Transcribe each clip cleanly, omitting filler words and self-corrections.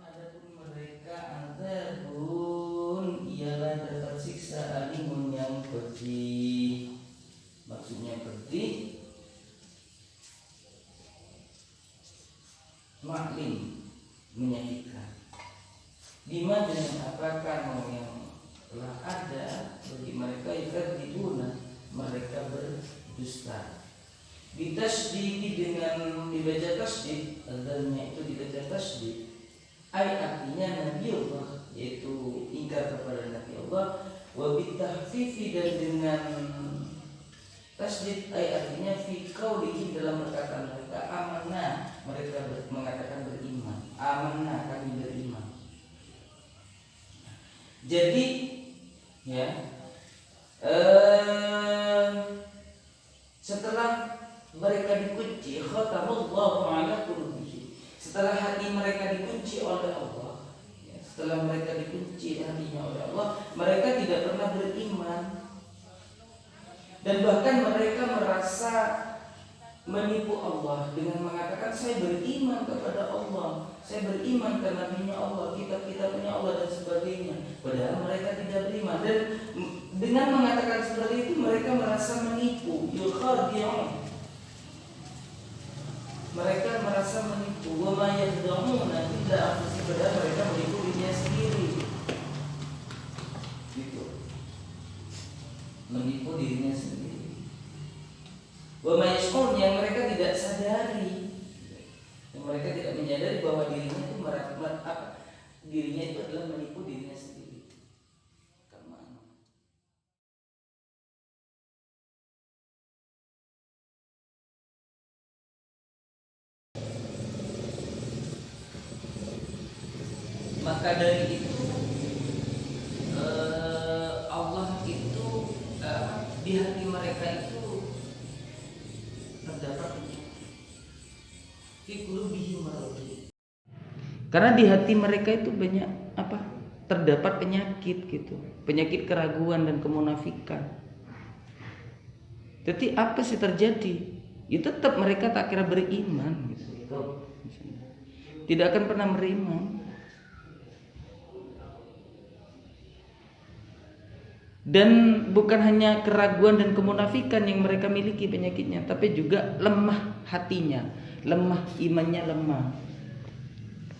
adapun mereka azabun ialah tersiksa alimun yang pedih. Maksudnya pedih, maklim, menyakitkan. Bima dengan apakah yang telah ada bagi mereka yakadzibuna, mereka berdusta. Ditasydid dengan dibaca tasydid, adanya itu dibaca tasydid. Ai artinya Nabi Allah, yaitu ingkar kepada Nabi Allah. Wa bitahfifi, dan dengan tasydid ai artinya fi qaulihi, dalam perkataan mereka amanna, mereka mengatakan beriman. Amanna, kami beriman. Jadi ya, setelah mereka dikunci, khatamallahu ala qulubihim, setelah hati mereka dikunci oleh Allah, ya, setelah mereka dikunci hatinya oleh Allah, mereka tidak pernah beriman. Dan bahkan mereka merasa menipu Allah dengan mengatakan saya beriman kepada Allah, saya beriman ke nabinya Allah, kitab-kitabnya Allah dan sebagainya. Padahal mereka tidak beriman. Dan dengan mengatakan seperti itu mereka merasa menipu, yukhadi'un. Mereka merasa menipu. Wa ma yad'una illa anfusahum, padahal mereka menipu dirinya sendiri. Gitu. Menipu dirinya sendiri. Wa ma yash'urun, yang mereka tidak sadari. Yang mereka tidak menyadari bahwa dirinya itu dirinya itu adalah menipu dirinya sendiri. Maka dari itu Allah itu di hati mereka itu terdapat fi qulubihim maradun. Karena di hati mereka itu banyak terdapat penyakit gitu, penyakit keraguan dan kemunafikan. Jadi apa sih terjadi? Ya tetap mereka tak kira beriman gitu. Tidak akan pernah beriman. Dan bukan hanya keraguan dan kemunafikan yang mereka miliki penyakitnya, tapi juga lemah hatinya, lemah imannya, lemah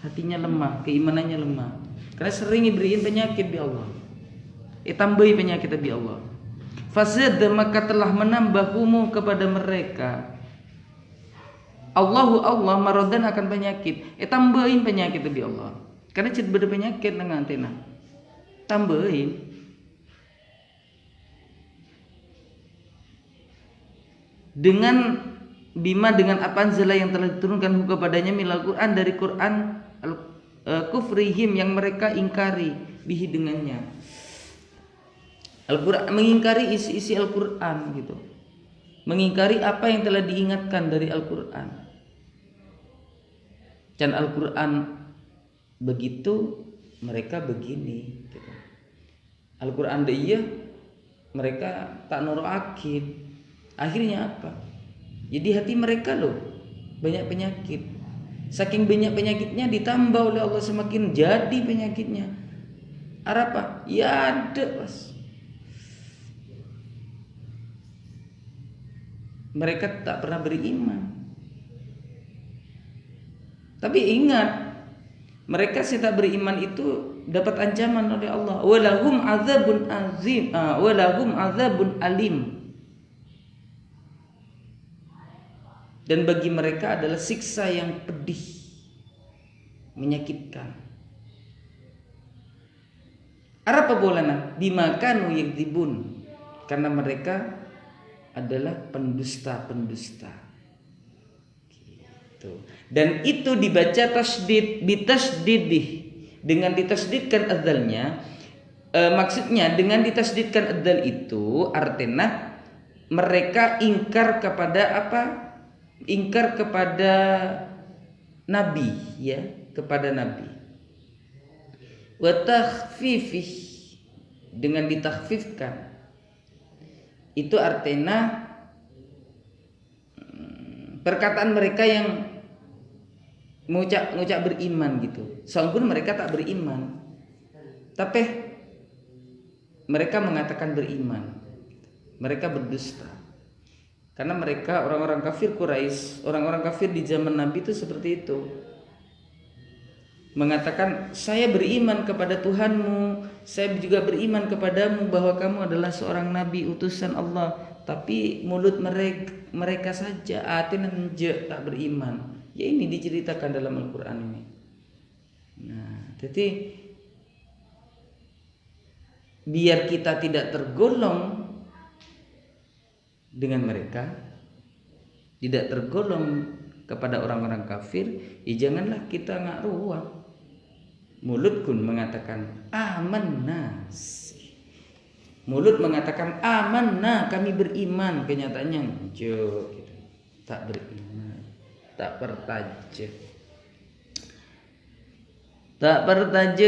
hatinya, lemah keimanannya, lemah. Karena sering diberiin penyakit bi Allah, tambahi penyakit bi Allah. Fasad, maka telah menambah humu kepada mereka Allah marodan akan penyakit, tambahin penyakit bi Allah. Karena ced beda penyakit dengan antena, tambahin. Dengan bima, dengan apanzala yang telah diturunkan kepadanya minal Quran, dari Quran, kufrihim yang mereka ingkari bihi dengannya. Al-Quran, mengingkari isi-isi Al-Quran gitu, mengingkari apa yang telah diingatkan dari Al-Quran. Dan Al-Quran begitu, mereka begini gitu. Al-Quran dia mereka tak noroakin. Akhirnya apa? Jadi hati mereka loh banyak penyakit. Saking banyak penyakitnya ditambah oleh Allah, semakin jadi penyakitnya. Apa? Ya ada pas. Mereka tak pernah beriman. Tapi ingat, mereka yang tak beriman itu dapat ancaman oleh Allah. Walahum azabun azim, walahum azabun alim. Dan bagi mereka adalah siksa yang pedih, menyakitkan. Apa bolana? Bimakanu yakdzibun, karena mereka adalah pendusta-pendusta. Gitu. Dan itu dibaca tasdid, bitasdidih, dengan ditasdidkan adzalnya. Maksudnya dengan ditasdidkan adzal itu artinya mereka ingkar kepada apa? ingkar kepada nabi, ya, kepada nabi. Wa takhfifih, dengan ditakhfifkan. Itu artinya perkataan mereka yang ngucap beriman gitu. Sungguh mereka tak beriman, tapi mereka mengatakan beriman. Mereka berdusta. Karena mereka orang-orang kafir Quraisy, orang-orang kafir di zaman Nabi itu seperti itu. Mengatakan, saya beriman kepada Tuhanmu, saya juga beriman kepadamu bahwa kamu adalah seorang nabi utusan Allah. Tapi mulut mereka saja, hati tak beriman. Ya, ini diceritakan dalam Al-Quran ini. Nah, jadi biar kita tidak tergolong dengan mereka, tidak tergolong kepada orang-orang kafir, janganlah kita ngakruah. Mulut pun mengatakan amanna, mulut mengatakan amanna, kami beriman, kenyataannya gitu, tak beriman, tak pertaja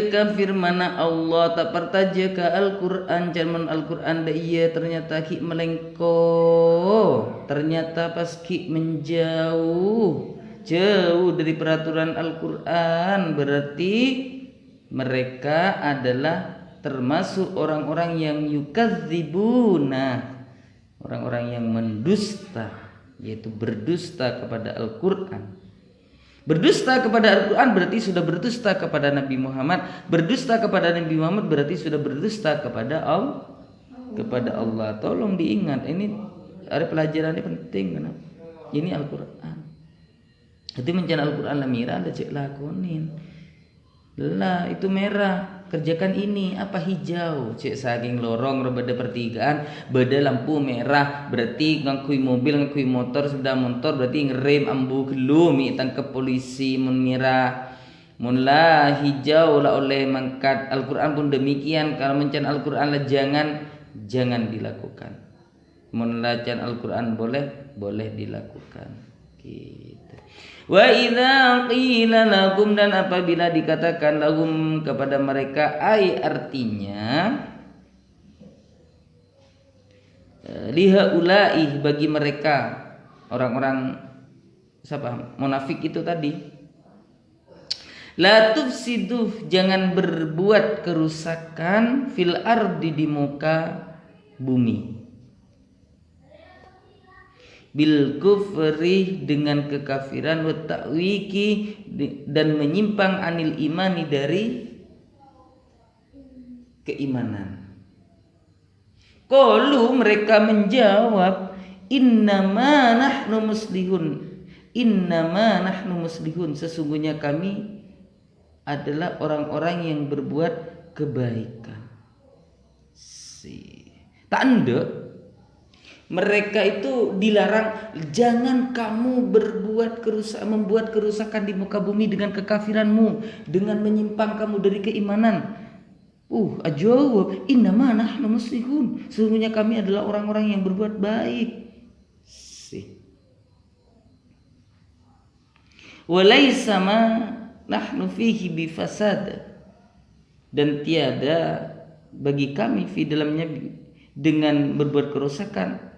ke firmana Allah, tak pertaja ke Al-Quran, jaman Al-Quran dah iya ternyata ki melengko, ternyata pas ki menjauh dari peraturan Al-Quran, berarti mereka adalah termasuk orang-orang yang yukadzibuna, orang-orang yang mendusta, yaitu berdusta kepada Al-Quran. Berdusta kepada Al-Quran berarti sudah berdusta kepada Nabi Muhammad. Berdusta kepada Nabi Muhammad berarti sudah berdusta kepada Allah. Tolong diingat, ini ada pelajaran ini penting. Kenapa? Ini Al-Quran. Itu mencari Al-Quran lah mira, ada cek lakonin. Lah itu merah, kerjakan ini, apa hijau, cek saking lorong beda pertigaan, beda lampu merah, berarti ngakui mobil, ngakui motor, sepeda motor, berarti ngerem ambu gelu mi tangkap polisi. Mun merah, mun lah hijau lah oleh mangkat. Al-Quran pun demikian, kalau mencari Al-Quran lah jangan dilakukan. Mun lah can Al-Quran boleh dilakukan gitu. Wa idza qila lahum, dan apabila dikatakan lahum kepada mereka, ai artinya lihaulai, bagi mereka orang-orang siapa munafik itu tadi, la tufsiduh, jangan berbuat kerusakan, fil ardi, di muka bumi, bil kufri, dengan kekafiran, wa ta'wiki, dan menyimpang, anil imani, dari keimanan. Qalu, mereka menjawab, innama nahnu muslihun, sesungguhnya kami adalah orang-orang yang berbuat kebaikan. Tanda mereka itu dilarang, jangan kamu membuat kerusakan di muka bumi dengan kekafiranmu, dengan menyimpang kamu dari keimanan. Ajawab, innama nahnu muslihun, sesungguhnya kami adalah orang-orang yang berbuat baik. Walaysa ma nahnu fihi bifasad, dan tiada bagi kami fi dalamnya dengan berbuat kerusakan.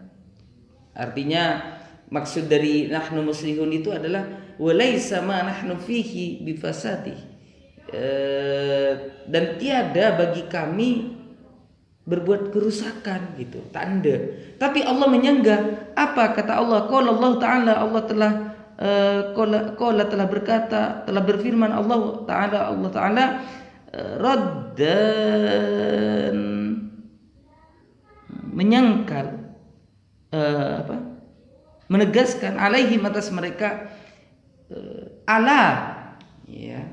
Artinya maksud dari nahnu muslihun itu adalah walaysa ma nahnu fihi bifasadi, dan tiada bagi kami berbuat kerusakan gitu, tanda. Tapi Allah menyanggah. Apa kata Allah? Qala Allah Ta'ala, Allah telah telah berkata, telah berfirman Allah Ta'ala raddan, menyangkal, menegaskan, alaihim, atas mereka, ala, ya,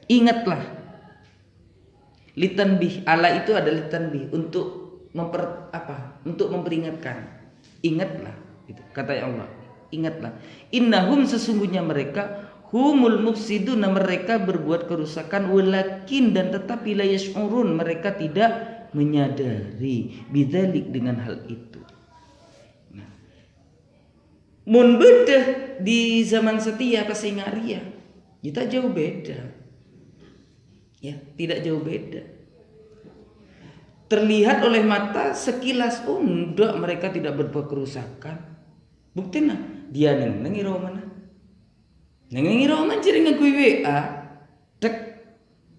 ingatlah, litanbih, ala itu adalah litanbih, untuk untuk memperingatkan. Ingatlah, gitu kata Allah, ingatlah, innahum, sesungguhnya mereka, humul mufsidun, mereka berbuat kerusakan, walakin dan tetapi la yash'urun, mereka tidak menyadari, bidzalik dengan hal itu. Nah, mun bedah di zaman setia pasti ngaria, kita jauh beda, ya tidak jauh beda. Terlihat oleh mata sekilas, enggak, mereka tidak berbuat kerusakan. Buktinya dia nengi romana. Nengi roman jadi ngakui WA. Dek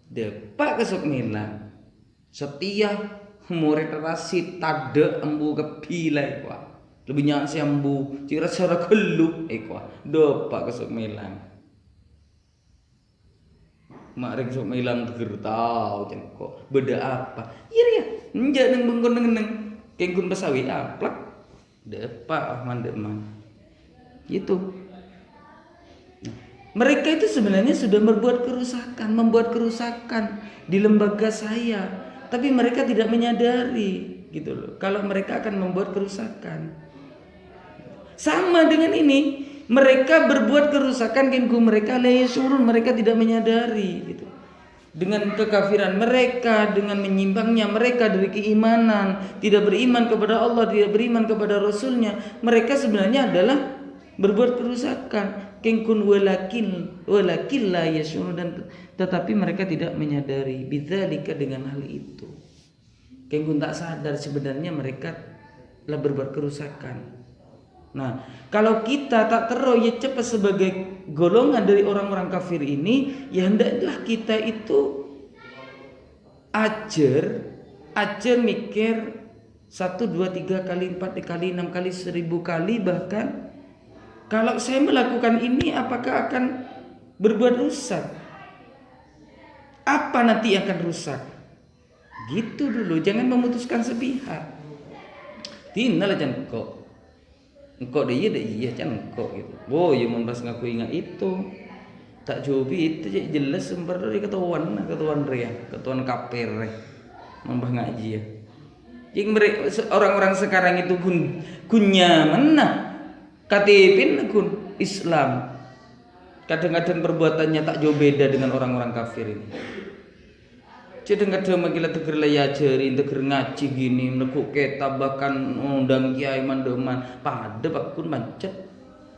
depak kesok milang. Setia murid rasid tade embu kepilai kwa. Lebih nyak si embu cira cara keluk kwa. Depak kesok milang. Mak sok milang teger tau kok beda apa? Iya enjak neng bengkon neng kengkun pesawi aplak. Depak mandek-man. Itu. Mereka itu sebenarnya sudah membuat kerusakan di lembaga saya, tapi mereka tidak menyadari gitu loh. Kalau mereka akan membuat kerusakan. Sama dengan ini, mereka berbuat kerusakan kengku mereka layasurun, mereka tidak menyadari gitu. Dengan kekafiran mereka, dengan menyimpangnya mereka dari keimanan, tidak beriman kepada Allah, tidak beriman kepada Rasulnya, mereka sebenarnya adalah berbuat kerusakan. Kengkun walakin la yashurun, dan tetapi mereka tidak menyadari, bidzalika dengan hal itu. Kengkun tak sadar sebenarnya mereka telah berbuat kerusakan. Nah, kalau kita tak teroyek cepat sebagai golongan dari orang-orang kafir ini, ya hendaklah kita itu ajar mikir 1, 2, 3 kali, 4 kali, 6 kali, 1000 kali, bahkan kalau saya melakukan ini apakah akan berbuat rusak? Apa nanti akan rusak? Gitu dulu, jangan memutuskan sepihak. Tinggal jangan kok. Engkau dia iya kan engkau gitu. Boy yang membahas ngaku ingat itu. Tak jobi itu jelas sumber dari ketuan ria, ketuan kaper membah ngaji ya. Yang mereka orang-orang sekarang itu kunya mana? Katipin kun Islam. Kadang-kadang perbuatannya tak jauh beda dengan orang-orang kafir ini. Kadang-kadang magila teger layajari, teger ngaji gini, menekuk kita bahkan undang kiai mandoman, pada pak kun macet.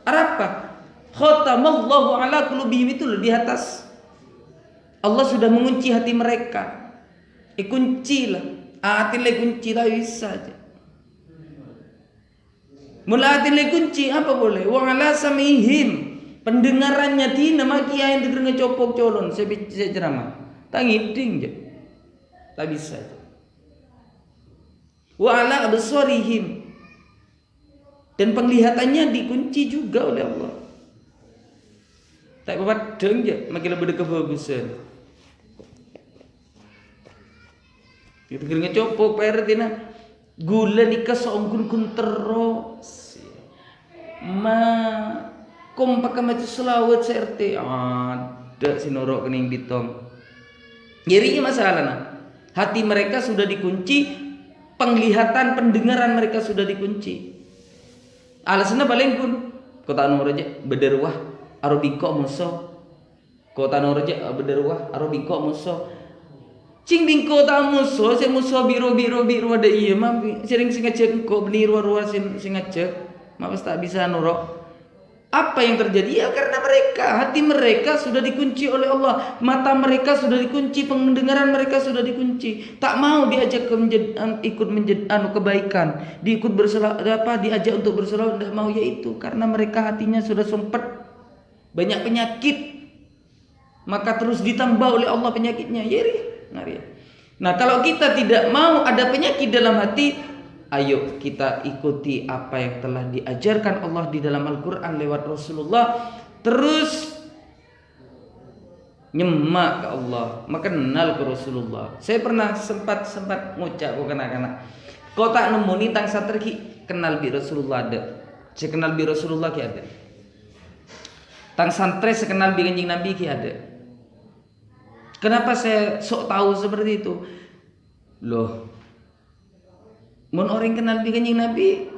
Apa? Khatamallahu ala qulubihim, itu loh di atas. Allah sudah mengunci hati mereka. Kunci lah. Hati le kunci tak bisa aja. Mula hati le kunci apa boleh? Wa ala samihim, pendengarannya di nama kiai yang teger ngecopok colon, saya ceramah. Tak ngiding je. Tak bisa. Wa ala absarihim, dan penglihatannya dikunci juga oleh Allah. Tak apa deng je makin lebih kebagusan. Kita kira ngecopok pertina gula nikah seongkun kun terus. Ma kom pakai macam selawat CRT ada sinorok kening bitong. Jadi masalah nah. Hati mereka sudah dikunci, penglihatan, pendengaran mereka sudah dikunci. Alasannya paling pun kota Nuraja bederwah arobiko muso. Kota Nuraja bederwah arobiko muso. Cing bingko ta muso, se muso biro ada iya mah sering ngecek kok beli ruah sing ngecek. Mah pas tak bisa nurok. Apa yang terjadi? Ya karena hati mereka sudah dikunci oleh Allah, mata mereka sudah dikunci, pendengaran mereka sudah dikunci. Tak mau diajak ikut kebaikan, diikut diajak untuk berselawat, tidak mau, yaitu karena mereka hatinya sudah sempet banyak penyakit, maka terus ditambah oleh Allah penyakitnya. Nah, kalau kita tidak mau ada penyakit dalam hati, ayo kita ikuti apa yang telah diajarkan Allah di dalam Al-Quran lewat Rasulullah. Terus nyemak ke Allah, mengenal ke Rasulullah. Saya pernah sempat ngucap ke kanak-kanak, kau tak nemu ni tang saterki kenal bi Rasulullah ada. Saya kenal bi Rasulullah ki ada. Tang santre saya kenal bi Kanjeng Nabi ki ada. Kenapa saya sok tahu seperti itu? Loh, mun orang kenal bi Kanjeng Nabi,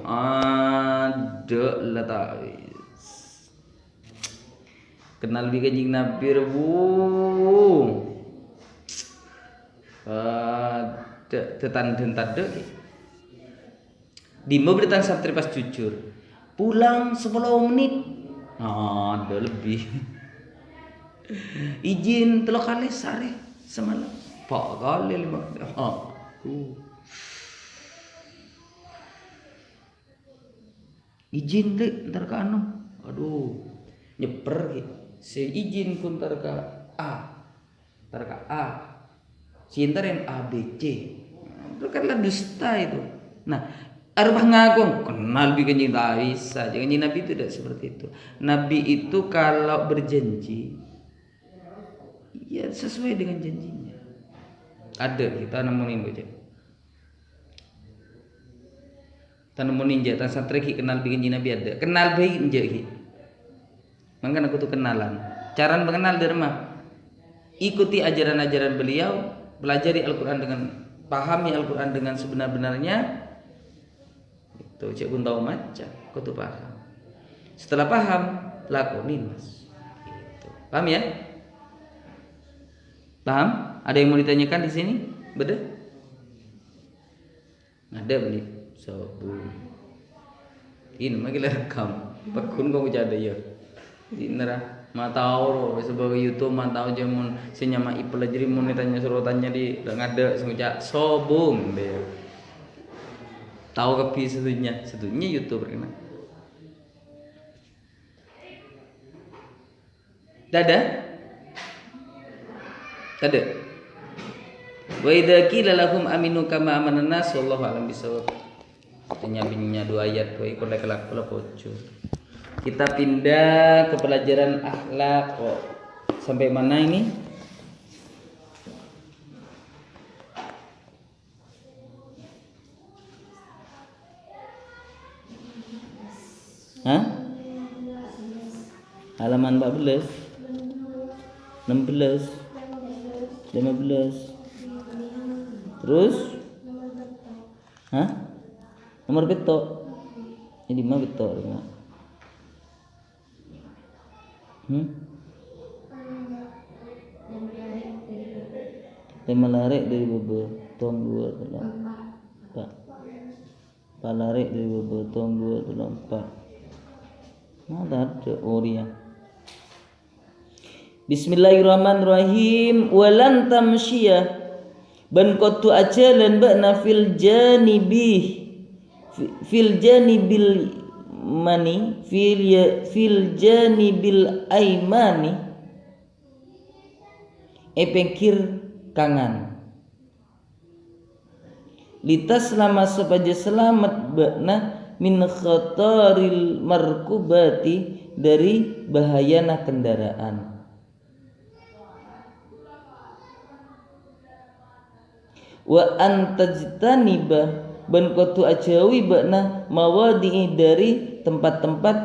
ada lah tak. Kenal bi kanjing Nabi rebu. Tetan tade. Di mobil datang santri pas jujur. Pulang 10 menit. Ada lebih. Izin 3 kali sehari semalam. 4 kali 5 kali. Izin deh ntar ke anu. Aduh. Nyeper gitu. Si izin pun ntar ke A. Ntar ke A. Si ntar yang A B C. Itu kan dusta itu. Nah, arwah ngagung kenal bi kanjeng Nabi bisa. Jangan Nabi itu tidak seperti itu. Nabi itu kalau berjanji ya sesuai dengan janjinya. Ada kita nemuin aja. Kita nemuin aja. Tan santri kenal bi kanjeng Nabi ada. Kenal baik aja ki. Makanya aku tuh kenalan. Cara mengenal dari mana? Ikuti ajaran-ajaran beliau, pelajari Al-Quran dengan pahami Al-Quran dengan sebenar-benarnya. Itu cek pun tahu macam, kau tuh paham. Setelah paham, lakonin mas. Gitu. Paham ya? Paham? Ada yang mau ditanyakan di sini? Beda? Ada beli. Sobu. Ini magi rekam. Pakun kau jadi ya. Inara matau sebagai YouTube matau jamun senyama ipelajari mun ditanya surutannya di ngada sengucak sobung deh. Tahu kepi setunya YouTube kena. Dada? Wa idza qila lahum aminu kama amana nas wallahu a'lam bisawab. Tanya bininya 2 ayat wae kolek kula poco. Kita pindah ke pelajaran akhlak. Sampai mana ini? Hah? Halaman 14, 16, 15. Terus? Hah? Nomor betok. Ini mah betok. Pemelarik dari bebotong 2 tulang 4. Palarik dari bebotong 2 tulang 4. Mana ada Oria. Bismillahirrahmanirrahim. Walan tamsyiyah ban qatu ajalan ba'na fil janibil mani fil janibil aimani epengkir kangan litas lama sapaja selamat bakna min khataril markubati dari bahayana kendaraan wa antajtaniba ban qatu ajawi bakna mawadi'i dari tempat-tempat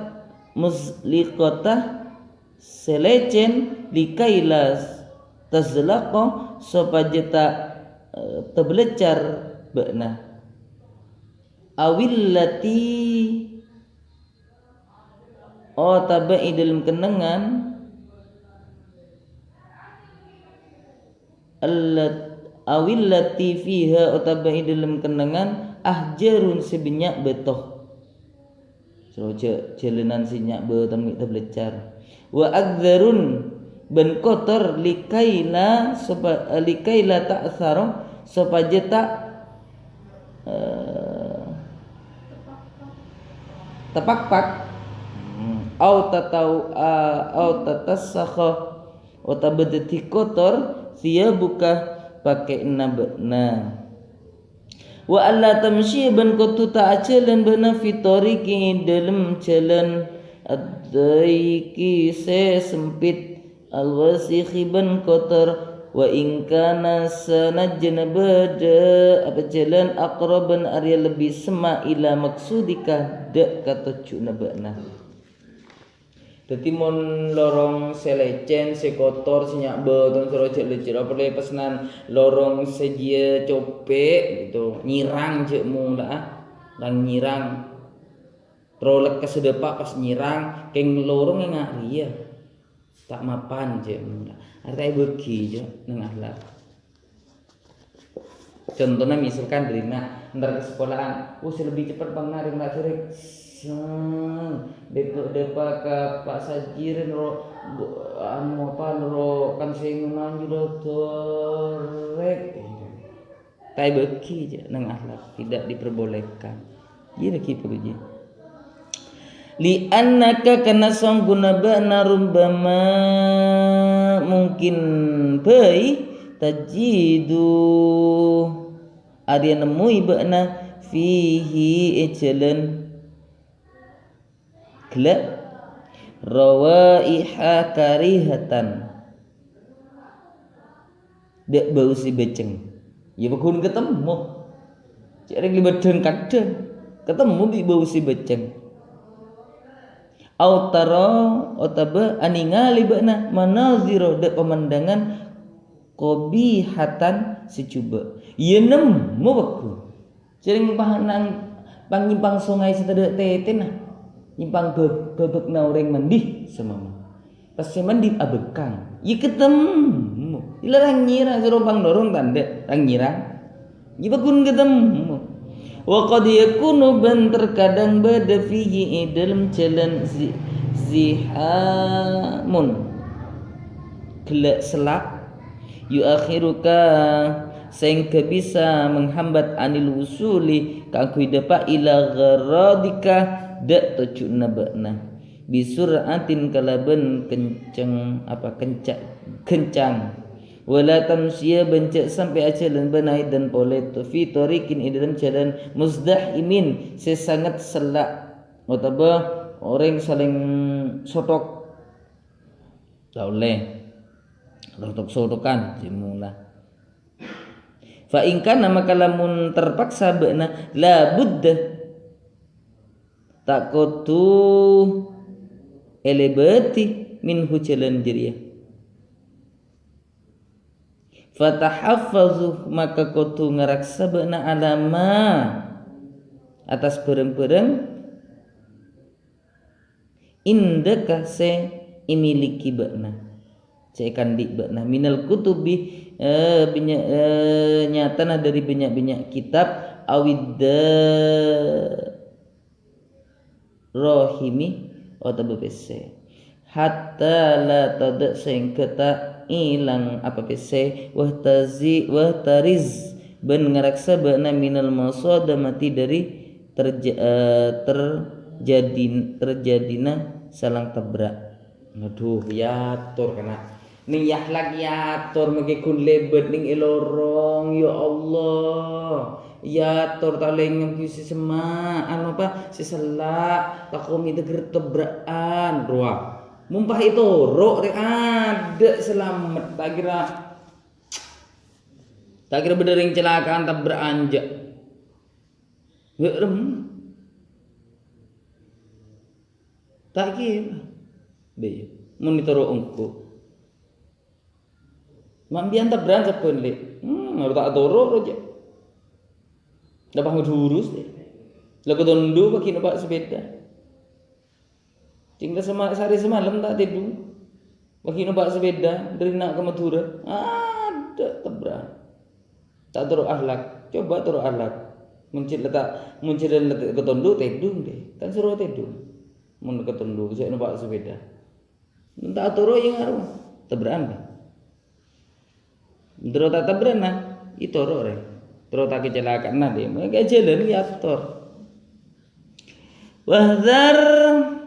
musliqatah selecen likailas tazlaqa supaya tak terbelecar bakna awillati tabai dalam kenangan awillati fiha tabai dalam kenangan ahjarun sebanyak betoh seroja jalanan sinyak betam terbelecar wa agdzarun ban kotor likaila ta'tharo supaya tak tapakpak au tatasakha wa tabadati kotor buka pakai nabna wa alla tamshi ban kotu ta'ajalan bana fitoriki dalam jalan ad-daiki sempit al-wasikhi ban kotor wa in kana sanajna bada apa jalan aqraban area lebih sema ila maksudika dak kata cuna bakna dadi mon lorong selecen sekotor senyak beton seroje lecet apa le pesanan lorong sejia copek gitu nyirang jekmu lah lang nyirang trolek ke sedepak pas nyirang keng lorong ngak ria tak mapan je artai beki je nang akhlak. Contohnya misalkan Rina ntar ke sekolahan, saya lebih cepat bang nari nggak sering depa ke Pak Sajirin ro anu apa ro kan sengunan juga torek tai beki je nang akhlak tidak diperbolehkan. Jadi kipu je. Li annaka kana sangguna ba'na rubbama mungkin bai tajidu ada nemui ba'na fihi ejelen kla rawaiha karihatan dek bau si beceng ya bakun ketemu cek rek libedeng kadang ketemu bi bau si beceng au tara otaba aningali ba'na manaziro dek pemandangan qabihatan secuba ye nemu baku sering pahanang pangimpang sungai setedek teten nah nyimpang bebek na orang mandi semama pas mandi abekang ye ketemu ilarang nyira serobang dorong tanda rang nyira ye bakun ketemu wa qad yakunu ban terkadang bada fihi dalam jalan zihamun kelak selak yuakhiruka sehingga bisa menghambat anil usuli kangku dapat ila gharadika dak tujuna bakna bisuratin kalaban kencang apa kencang wala tamsiya bencak sampai ajalan benai dan polet fi tariqin dalam jalan muzdahimin sesangat selak otaba orang saling sotok tak boleh sotok-sotokan jemula fa in kana maka lamun terpaksa bakna la budda tak kutu elebati min hujalan diriya fatahaffazu maka kutu ngaraksa bakna alama atas bareng-bareng indaka se imiliki bakna cekan di bakna minal kutubi nyatana dari banyak-banyak kitab awidda rohimi atau bpc hatta la tada sehingga tak ilang apa pc wahtariz ben ngaraksa bakna minal masadamati dari terjadina salang tabrak. Aduh ya tur kena ning yahlak yatur mengikun lebet ning ilorong ya Allah yatur taleng yang si sema anu apa si selak takomi deger tebraan ruah mumpah itu rok rek ada selamat tak kira bedering celakaan tabrak anjak gerem tak kira be monitor ungku mambian tak berangkat pun le, harus tak toro aja. Dapat ngurus deh. Lalu tondu bagi nampak sepeda. Tinggal sehari semalam tak tidur. Bagi nampak sepeda dari nak ke Madura. Ada tebrang. Tak toro akhlak. Coba toro akhlak. Muncul letak ke tondu tidur deh. Kan suruh tidur. Mun ke tondu saya nampak sepeda. Tak toro yang harus tebrang deh. Terus tak tabrana itu orang terus tak kecelakaan nanti mereka jalan yator wahdar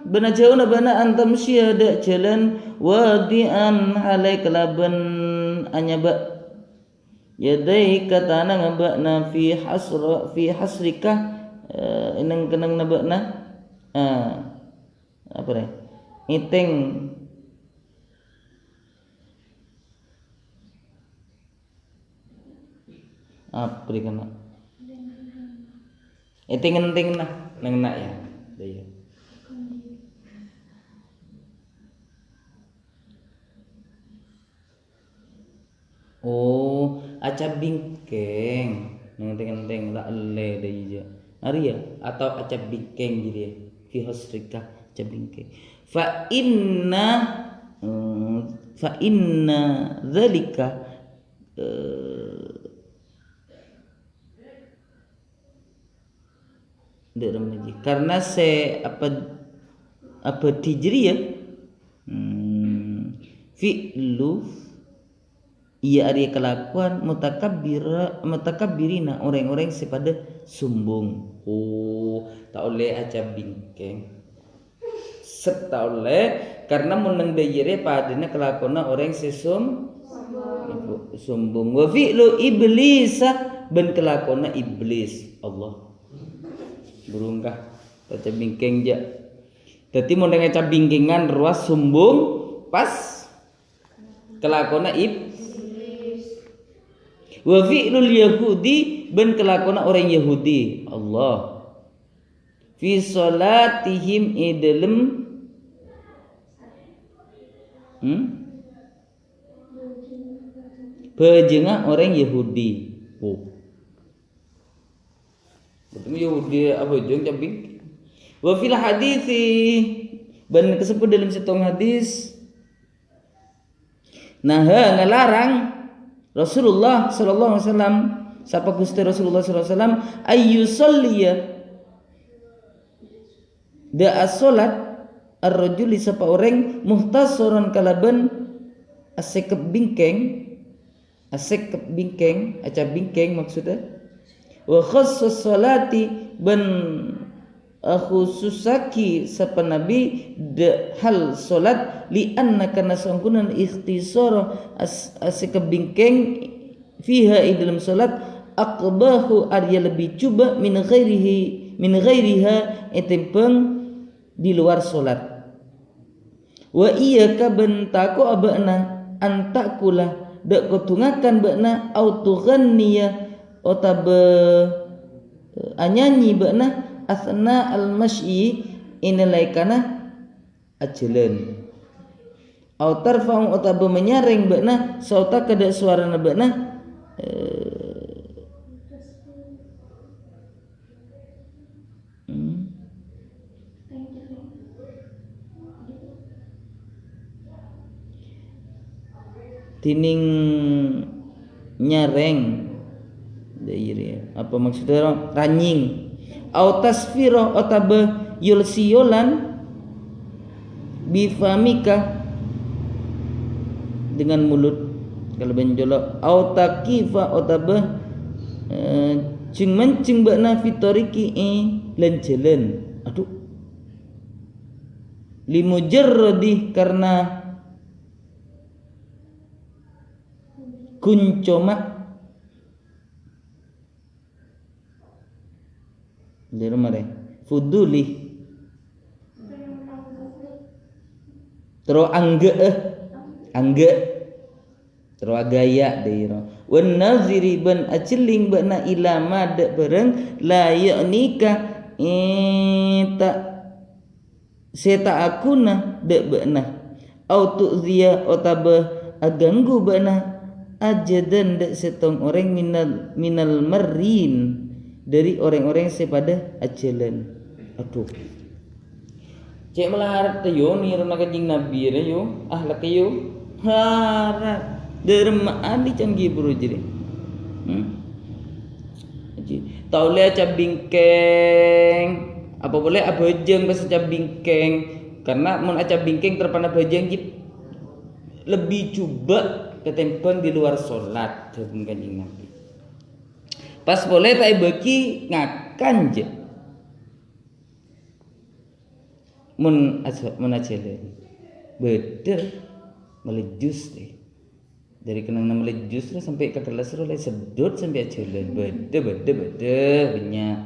bena jauh bena antam syada jalan wadian halai kelaban anyaba yadai katana ngabakna fi hasrika inang kenang nabakna apa deh iteng apa dikena ting nah nang nak ya daya oh aca bingkeng nang ting la le daya ari ya atau aca bingkeng jadi ya fi hasrika aca bingkeng fa inna fa inna dzalika karena apa hijriyah fi'lu ia ari kelakuan mutakabbirina orang-orang sepada sombong. Tak oleh aja bingkeng tak oleh karena menang dayere padanya kelakuan orang sombong. Wa fi'lu iblis ben kelakuan iblis. Allah burungkah aja bingkeng ja. Dadi mun aja bingkengan ruas sombong pas kelakuan iblis. Wa fi'lul yahudi ben kelakuan orang Yahudi. Allah fi salatihim idalem bejenga orang Yahudi. Betul Yahudi apa jeng cabing. Wa fil hadisi ben kesebut dalam setong hadis ngelarang Rasulullah sallallahu alaihi wasallam sapa Gusti Rasulullah sallallahu alaihi wasallam ayyusalliya da as-salat ar-rajuli sapa orang muhtasaran kalaban asekep bingkeng aca bingkeng maksudnya wa khassas salati ban khususaki sapa nabi de hal salat li anna kana sangkunan ikhtisara asekep bingkeng fiha dalam salat aqbahu arya lebih cuba min ghairiha etempeng di luar salat. Wa iyyaka bentaku abana antakula dak kutungakan bakna autoghanniya otabe anyanyi bakna asna al-masyi inalaikana ajalan au tarfa'u otabe menyaring bakna sauta kada suarana bakna tining nyareng apa maksudnya ranying au tasfira otabe yulsiyolan bifamika dengan mulut kalau benjolok au takifa otabe cing mencing bakna fitoriki lan jalan aduh limujarradi karena kuncoma dari mana fuduli terus angge terus gaya dairo wan naziri ban aceling bana ilama de bareng la yaknika ta seta akuna de bana au tu'ziya otabe aganggu bana ajadan dak setong orang minal marin dari orang-orang sepada ajalan. Aduh cek melarat yo ni rona kanjing nabi yo ahlak yo harat derma adi canggih bro jadi taule aca bingkeng apa boleh abajeng bahasa aca bingkeng karena mun aca bingkeng terpana bajeng lebih coba ketempeng di luar sholat dengan kanjeng Nabi. Pas boleh tak bagi ngakan je. Mun ajale. Beder melejus deh. Dari kenang melejus sampai ke kelas mulai sedot sampai ajale. Beder banyak.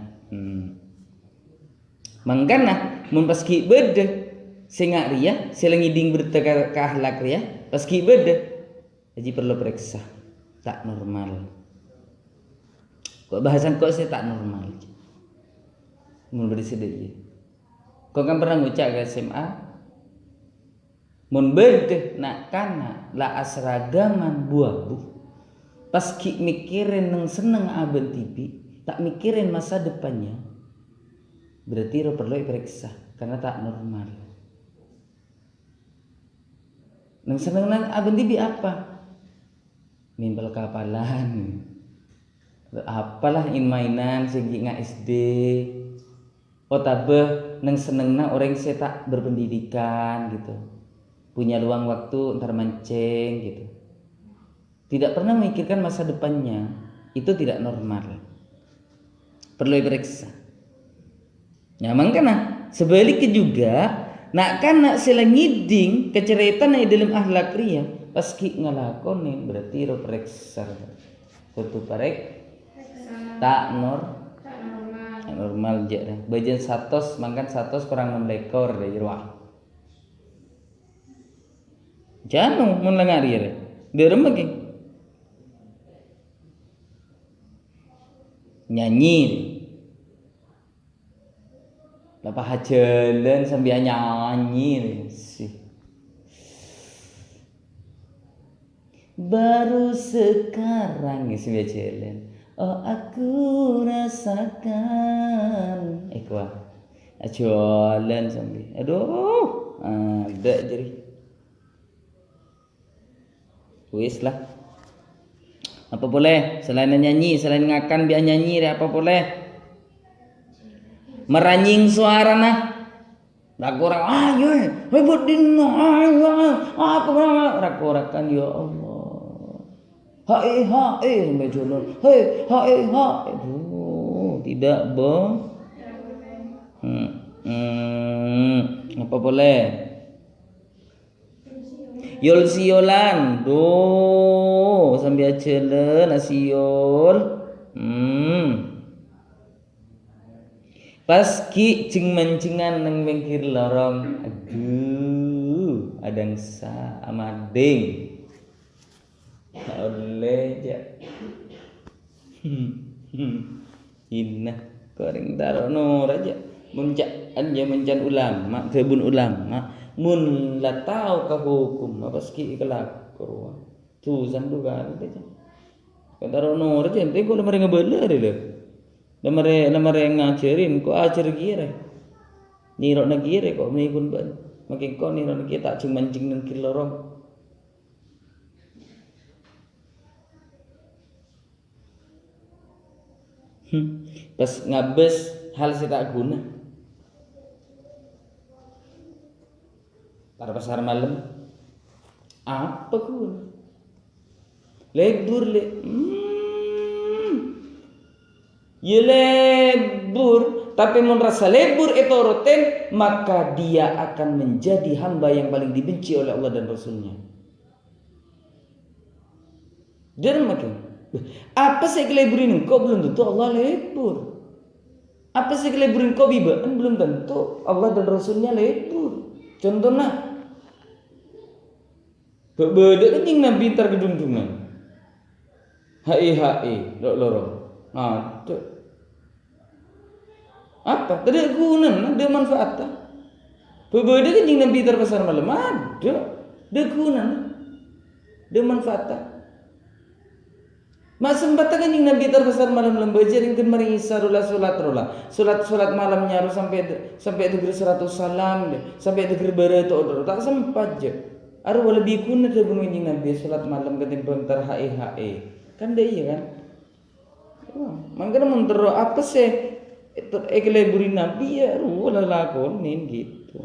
Mangkana mun paski beder sengak ria selengiding bertekar kahlak ria paski beder jadi perlu periksa tak normal. Kok bahasan kok saya tak normal. Mun bersedih. Kau kan pernah ngucap ke SMA? Mun bedeh nak kana la asragaman buah. Pas ki mikirin nang seneng aben tipi, tak mikirin masa depannya. Berarti perlu periksa karena tak normal. Nang seneng nang abang dibi apa? Mimbal kapalan. Apalah in mainan segi nga SD. Tabeh nang seneng nang orang saya tak berpendidikan gitu. Punya luang waktu ntar mancing gitu. Tidak pernah memikirkan masa depannya. Itu tidak normal. Perlu diperiksa. Nyaman kan? Sebaliknya juga, nak kan nak selangiding keceretan yang dalam akhlak ria, paski ngalakonin berarti ro periksa. Tentu parek tak normal je dah. Bagian 100 makan 100 kurang 6 lekor deh ruah. Janu mun langari re. Derem lagi. Nyanyi. Lepas jalan sambil nyanyi sih. Baru sekarang sambil jalan. Oh aku rasakan. Kuah. Jalan sambil. Aduh. Ada jadi. Wis lah. Apa boleh? Selain nyanyi, selain ngakan biar nyanyi, apa boleh? Meranying suara nah. Rakorak ayo hebut dino apa rakorakan ya Allah. Hae sampai jono. Hae. Tidak apa boleh? Yol siolan sambil jalan asiol. Pas ki jeng mancingan nang bengkir lorong. Aduh, adang sa amading. Oleh ja. Inna koreng tarono raja. Muncak anja mencan ulama, kebun ulama. Mun la tau ka hukum apa ski kelak korwa. Tu sandukan raja. Tarono raja ente ko lemare ngebeler le. Lemare ngajarin ko ajar gire. Nirok na gire kok mengikun ban. Makin ko nirok na tak cing mancing nang kilorong. Pas ngabes hal sita guna. Pada pasar malam. Apa guna? Lebur le. Ya lebur, tapi mun rasa lebur itu roten, maka dia akan menjadi hamba yang paling dibenci oleh Allah dan Rasulnya. Dan makin apa sih keleburin kau belum tentu Allah lebur. Apa sih keleburin kau bibaan belum tentu Allah dan Rasulnya lebur. Contohnya, beda kencing nabi ntar gedung-gedungan. Hai lorong. Ada. Apa? Tidak guna, ada manfaatnya. Berbeda kan yang nabi pasar malam ada guna, ada manfaatnya. Mak sempat kan yang nabi pasar malam lembajar yang kemarin solat malamnya harus sampai negeri 100 salam deh, sampai negeri barat order tak sempat je. Aru lebih guna deh bunuh yang nabi solat malam ketimbang hae kan deh iya kan. Makanya mentero apa sih? Itu ekleburin nabi ya ruh lakonin gitu.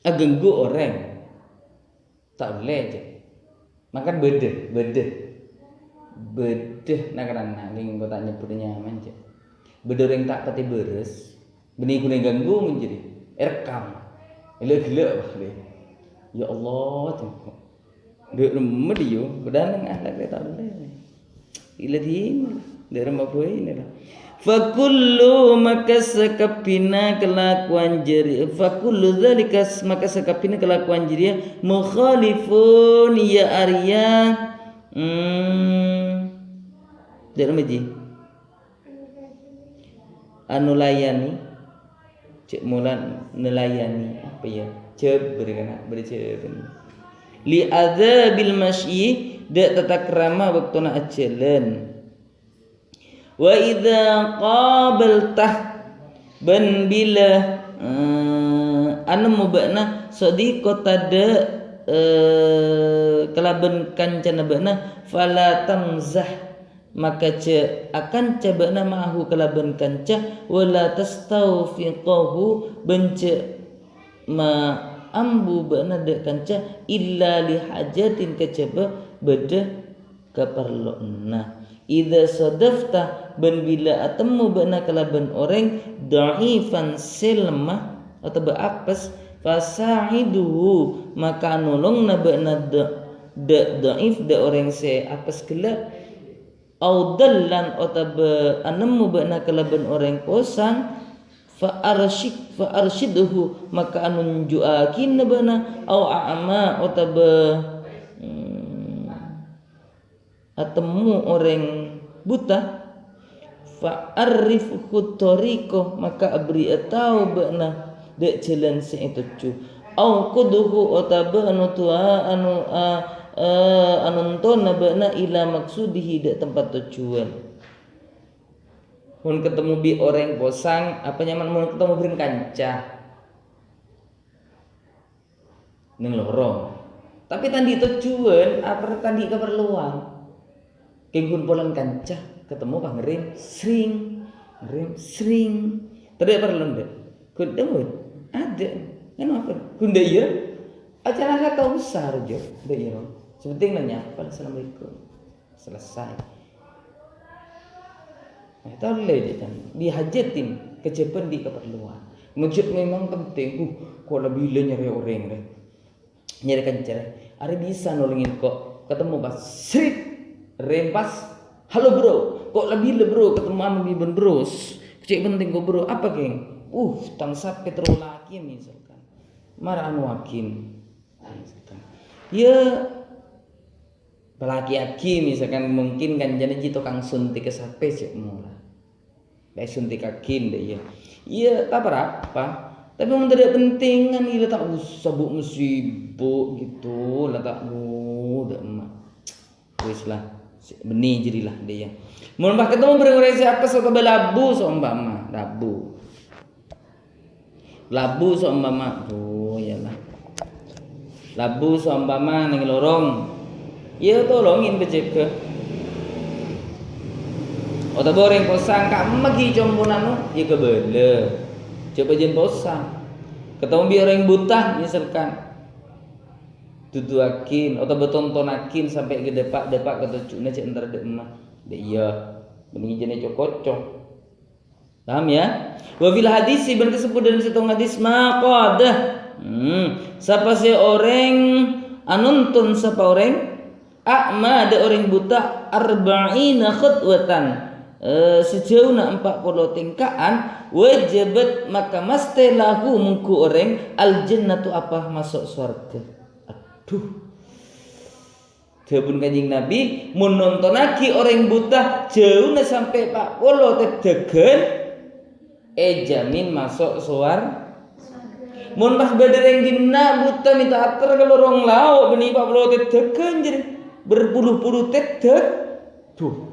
Agenggu orang tak boleh aja. Makan bedeh nak karena ning kok tak nyebutnya nyaman aja. Bedeh yang tak pati beres, benih kuning ganggu menjadi rekam. Gila deh. Ya Allah tengok. Dek rumah dia, berdanang ahlak dia tak boleh. Ila din, dek rumah boy ni lah. Fakullu maka sekapina kelakuan jari. Fakullu zalika maka sekapina kelakuan jari. Mukhalifun ya Arya. Dek rumah ji. Anu layani. Cek mulan nelayani apa ya? Cek beri cek. Li adzabil masyi dak tata krama waktu nak jalan. Wa idza qabaltah ban bila anu mubana sadiqo tada kelaben kancana bana fala tamzah maka akan cabana ma'ahu kelaben kanca wala tastawfiqahu bence ma ambu bana de kanca illa li hajatin kecaba beda keperluan. Idza sadafta ben bila atemu bana kelaben orang dhaifan silma atau beapes fasa'iduhu maka nolong na bana dhaif de orang se apes kelak au dallan atau anemu bana kelaben orang kosang fa arshidhu maka anu nunjuakin bana au a'ma atau atemu orang buta fa arifhu tariqah maka abri atau bana dek jalan itu cu au quduhu otabanu tua anuntona bana ila maksudihi dek tempat tujuan. Mun ketemu bi orang posang apa nyaman mun ketemu brin kanca ning lorong tapi tandi tujuan apa tandi keperluan kengkun polan kanca ketemu kang ngerim sering tadi perlu ndak ketemu ada kan apa kunda iya acara kata besar jo ndak iya sepenting nanya assalamualaikum selesai tahu le dia dihajatin kecepen di keperluan masjid memang penting kalau bila nyari orang deh nyari kanca ada bisa nolongin kok ketemu pas srit rempas halo bro kok lebih bro ketemu anu biben bros cek penting kok bro apa geng tangsa petrol lagi misalkan marah anu hakim misalkan ya pelaki aki misalkan mungkin kan jadi jito kang suntik ke sape cek mula kayak suntik akin deh ya iya tak berapa tapi mau tidak penting kan ini tak usah bu musibuk gitu lah tak mudah emak wis lah benih jadilah dia mun bah ketemu bereng siapa sok belabu sok umpama labu sok umpama iyalah labu sok umpama ning lorong ya tolongin becek ke atau boreng posang kak magi componanu ya kebele coba jen posang ketemu bi orang buta misalkan tutuakin atau betontonakin sampai ke depak ketucuknya cek entar de emak de iya benih jenis cokocok paham ya wa fil hadisi ben disebut dalam satu hadis maqadah siapa si orang anuntun siapa orang a'ma ada orang buta arba'ina khutwatan sejauh na 40 tingkaan wajibat maka mastelahu mungku orang al jannatu apa masuk surga. Aduh Dapun Kanjeng Nabi mun nontonaki orang buta jauh na sampai 40 tegegen jamin masuk surga. Mun pas badereng dina buta minta ater ke lorong lauk beni 40 tegegen jadi berpuluh-puluh tegeg tuh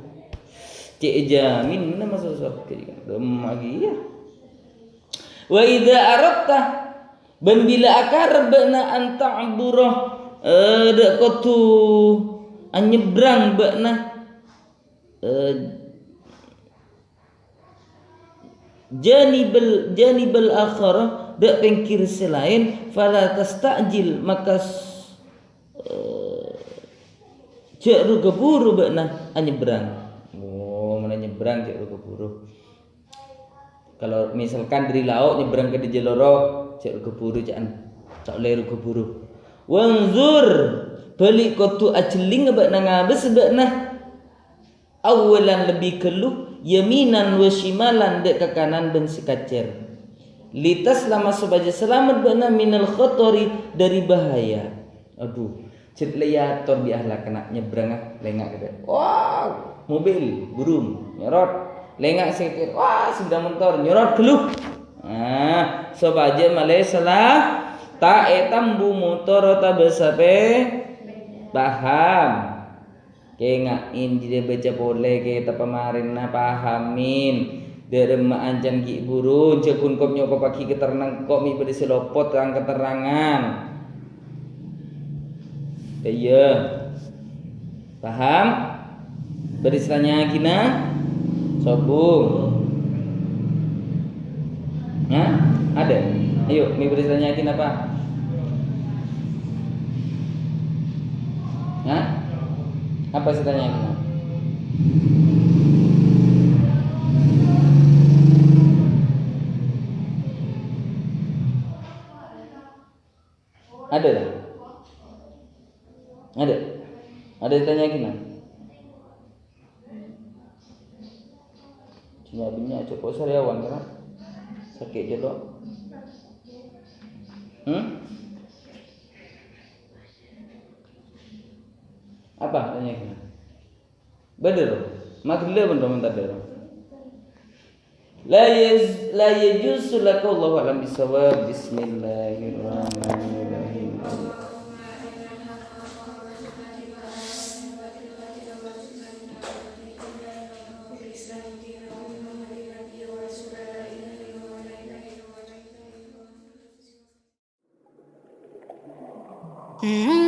cek jamin mana masuk surga lagi ya wa idza aradta ban bila akar bana anta'burah dak kotu anyebrang bana janibal akhirah dak pengkir selain fala tastajil maka cek ruga buru bana anyebrang nyebrang cek ruga buru kalau misalkan dari lauk nyebrang ke di Jelorok cek ruga buru cak le ruga buru wanzur balik kotu ajling bana ngabes bana awalan lebih keluh yaminan wa shimalan dek ke kanan ben sikacer litas lama sebaja selamat bana minal khotori dari bahaya aduh cet leyator bi ahlak kena nyebrang lengak gitu wow mobil burung nyorot lengak sikit wah sudah motor nyorot geluh sebaja malai salah tak etambu motor ta besape paham kengain dia baca boleh kita pamarin na pahamin Derem ma anjan gi burun cekun kop nyoko paki keterangan kok mi beri selopot kang keterangan. Iya. Paham? Beri tanya kina sobung. Hah? Ada? Ayo, mi beri tanya kina apa? Hah? Apa sih tanya kina? Ada? Ada? Ada tanya kina? Cuma binya cukup sariawan kan? Sakit jodoh. Apa tanya kina? Bener? Makhluk bener bentar dulu. La yajuzu laka Allahu a'lam bisawab. Bismillahirrahmanirrahim. Mm-hmm.